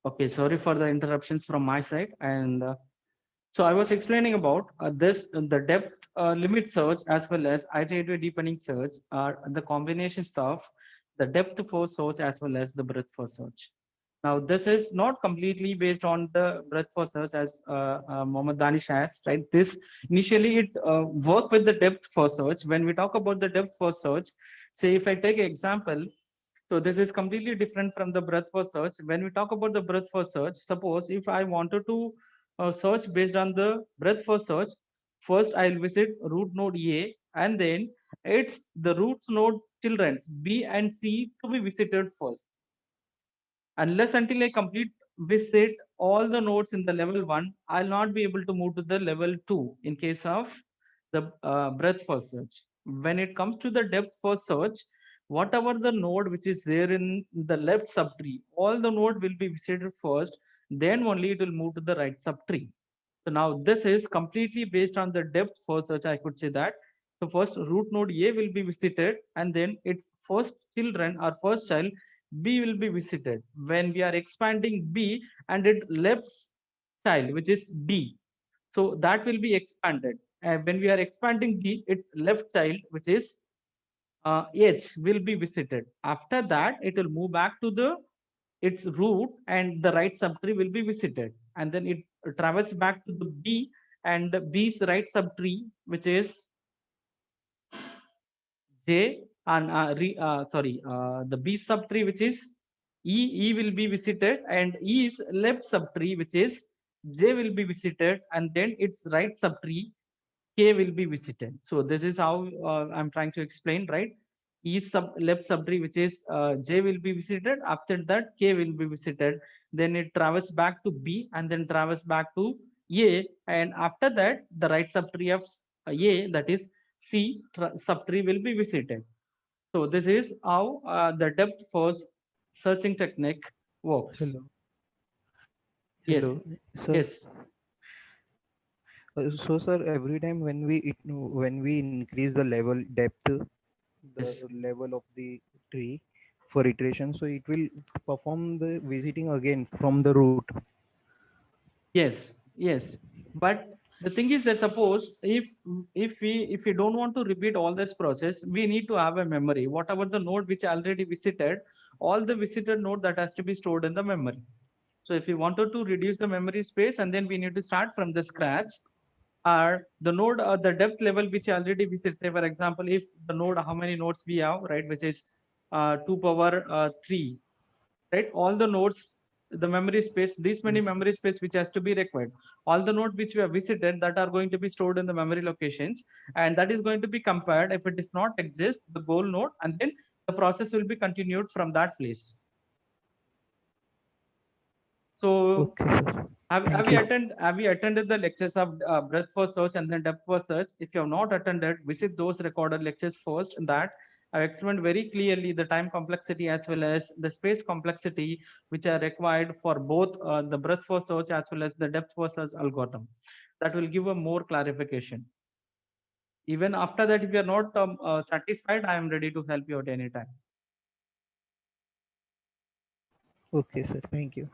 Okay, sorry for the interruptions from my side. And so I was explaining about the depth limit search as well as iterative deepening search are the combinations of the depth first search as well as the breadth first search. Now, this is not completely based on the breadth first search as Mohammad Danish has, right? This initially it work with the depth first search. When we talk about the depth first search, say if I take an example, so this is completely different from the breadth first search. When we talk about the breadth first search, suppose if I wanted to search based on the breadth first search, first I'll visit root node A and then it's the roots node children's B and C to be visited first. Unless until I complete visit all the nodes in the level 1, I'll not be able to move to the level 2 in case of the breadth first search. When it comes to the depth first search, whatever the node which is there in the left subtree, all the node will be visited first, then only it will move to the right subtree. So now this is completely based on the depth first search, I could say that. So first root node A will be visited and then its first children or first child B will be visited. When we are expanding B and its left child, which is D, so that will be expanded. And when we are expanding D, its left child, which is H, will be visited. After that, it will move back to the its root and the right subtree will be visited. And then it travels back to the B and the B's right subtree, which is J and the B subtree, which is E will be visited, and E's left subtree, which is J, will be visited, and then its right subtree K will be visited. So this is how I'm trying to explain, right? E's left subtree, which is J, will be visited. After that, K will be visited. Then it travels back to B, and then travels back to A, and after that, the right subtree of A, that is C subtree, will be visited. So this is how the depth first searching technique works. Hello, Yes, hello, sir. yes, So, sir, every time when we increase the level depth, the yes, level of the tree for iteration, so it will perform the visiting again from the root. yes, yes. But the thing is that suppose if we don't want to repeat all this process, we need to have a memory. Whatever the node which already visited, all the visited node that has to be stored in the memory. So if we wanted to reduce the memory space and then we need to start from the scratch, or the node the depth level which already visited, say for example, if the node how many nodes we have, right, which is 2 power 3, right, all the nodes, the memory space, this many memory space which has to be required, all the nodes which we have visited that are going to be stored in the memory locations, and that is going to be compared if it does not exist the goal node, and then the process will be continued from that place. So Okay, sir. have Thank you you. attended the lectures of breadth first search and then depth first search? If you have not attended, visit those recorded lectures first. In that, I explained very clearly the time complexity as well as the space complexity which are required for both the breadth first search as well as the depth first search algorithm. That will give a more clarification. Even after that, if you are not satisfied, I am ready to help you at any time. Okay, sir. Thank you.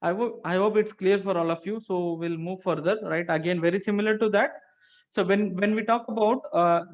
I hope it's clear for all of you. So we'll move further, right? Again, very similar to that. So when we talk about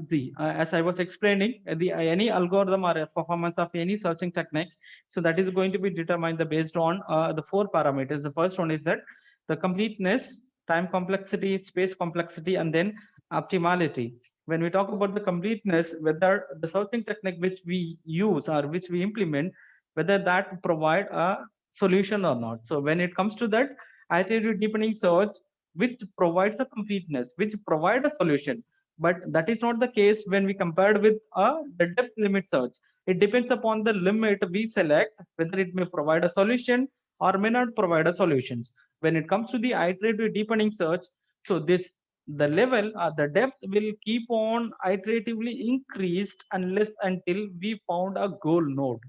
the as I was explaining, the any algorithm or a performance of any searching technique, so that is going to be determined based on the four parameters. The first one is that the completeness, time complexity, space complexity, and then optimality. When we talk about the completeness, whether the searching technique which we use or which we implement, whether that provide a solution or not. So when it comes to that, iterative deepening search, which provides a completeness, which provide a solution. But that is not the case when we compared with the depth limit search. It depends upon the limit we select, whether it may provide a solution or may not provide a solutions. When it comes to the iterative deepening search, so this the level or the depth will keep on iteratively increased unless until we found a goal node.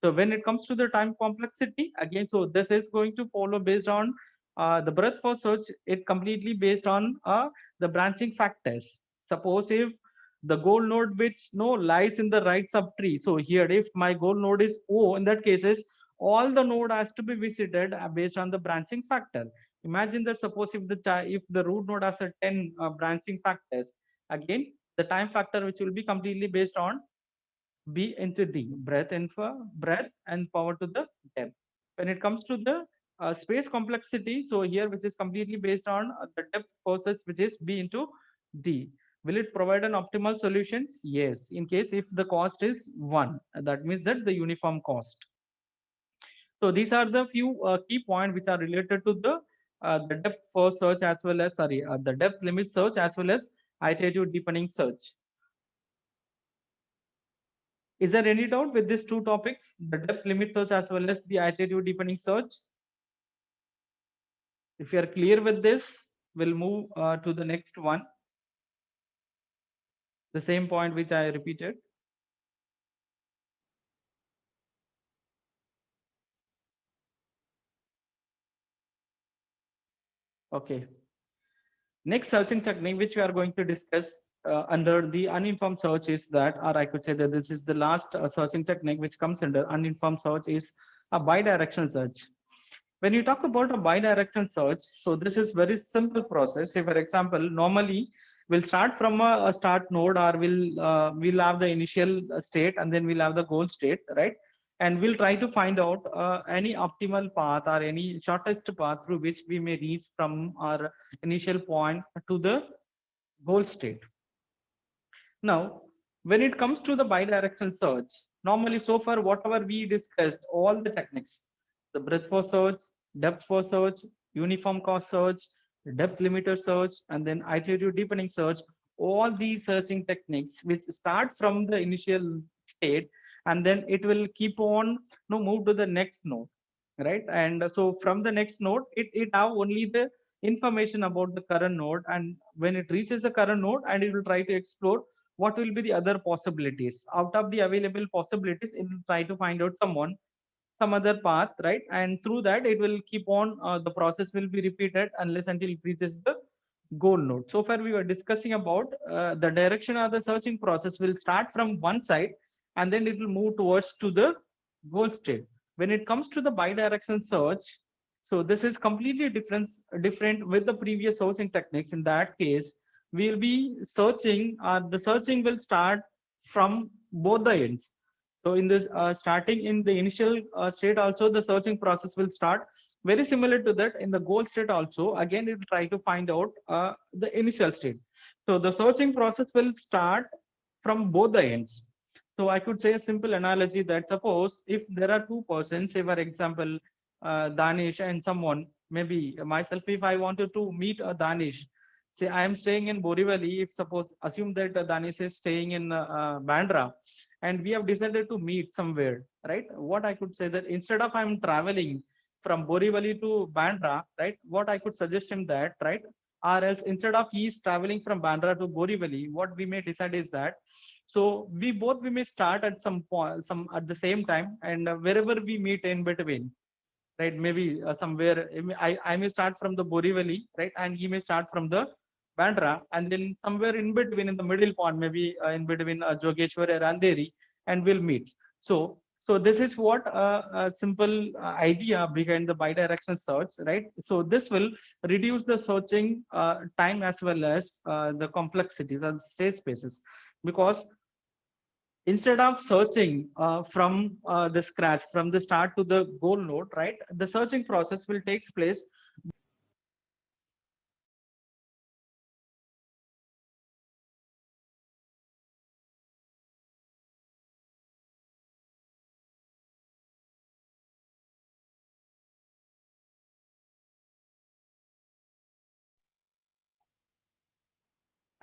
So when it comes to the time complexity, again, so this is going to follow based on the breadth for search, it completely based on the branching factors. Suppose if the goal node which no lies in the right subtree. So here, if my goal node is O, in that cases, all the node has to be visited based on the branching factor. Imagine that suppose if if the root node has a 10 branching factors, again the time factor which will be completely based on B into D, breadth and breadth and power to the depth. When it comes to the space complexity, so here which is completely based on the depth forces which is B into D. Will it provide an optimal solution? Yes. In case if the cost is 1, that means that the uniform cost. So these are the few key points which are related to the depth first search as well as the depth limit search as well as iterative deepening search. Is there any doubt with these two topics, the depth limit search as well as the iterative deepening search? If you are clear with this, we'll move to the next one. The same point which I repeated. Okay. Next searching technique which we are going to discuss under the uninformed search is that, or I could say that this is the last searching technique which comes under uninformed search is a bidirectional search. When you talk about a bidirectional search, so this is very simple process. Say for example, normally we'll start from a start node, or we'll have the initial state and then we'll have the goal state, right? And we'll try to find out any optimal path or any shortest path through which we may reach from our initial point to the goal state. Now, when it comes to the bidirectional search, normally so far whatever we discussed, all the techniques, the breadth for search, depth for search, uniform cost search, depth limiter search, and then iterative deepening search, all these searching techniques which start from the initial state and then it will keep on move to the next node, right? And so from the next node, it have only the information about the current node, and when it reaches the current node and it will try to explore what will be the other possibilities out of the available possibilities, it will try to find out some other path, right? And through that it will keep on the process will be repeated unless until it reaches the goal node. So far we were discussing about the direction of the searching process will start from one side and then it will move towards to the goal state. When it comes to the bidirectional search, so this is completely different with the previous searching techniques. In that case, we'll be searching, the searching will start from both the ends. So in this starting in the initial state also, the searching process will start very similar to that in the goal state also. Again, it will try to find out the initial state. So the searching process will start from both the ends. So I could say a simple analogy that suppose if there are two persons, say for example, Danish and someone, maybe myself, if I wanted to meet a Danish, say I am staying in Borivali, if suppose assume that Danish is staying in Bandra, and we have decided to meet somewhere, right? What I could say that instead of I'm traveling from Borivali to Bandra, right? What I could suggest him that, right? Or else instead of he is traveling from Bandra to Borivali, what we may decide is that, so we may start at some point, some at the same time, and wherever we meet in between, right? Maybe somewhere I may start from the Borivali, right? And he may start from the Bandra, and then somewhere in between, in the middle point, maybe in between Jogeshwar and Andheri, and we'll meet. So this is what a simple idea behind the bidirectional search, right? So this will reduce the searching time as well as the complexities as state spaces, because instead of searching from the scratch from the start to the goal node, right? The searching process will takes place.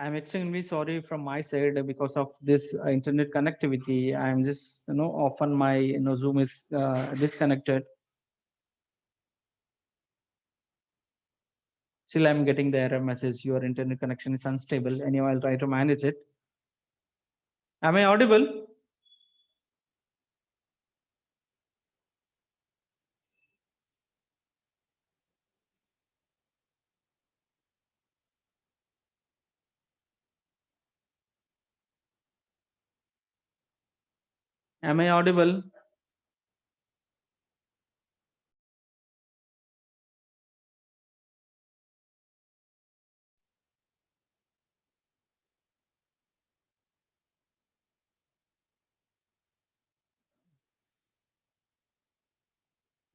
I'm extremely sorry from my side because of this internet connectivity. I'm just often my Zoom is disconnected. Still I'm getting the error message, your internet connection is unstable. Anyway, I'll try to manage it. Am I audible? Am I audible?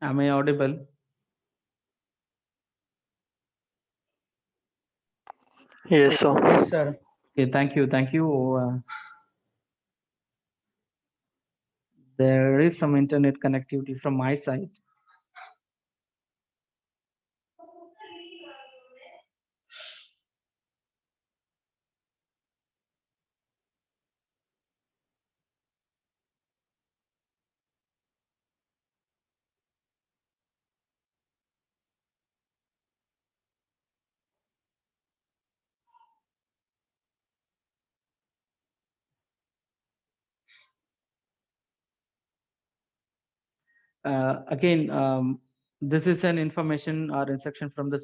Am I audible? Yes, sir. Yes, sir. Okay, thank you, thank you. There is some internet connectivity from my side. Again, this is an information or instruction from the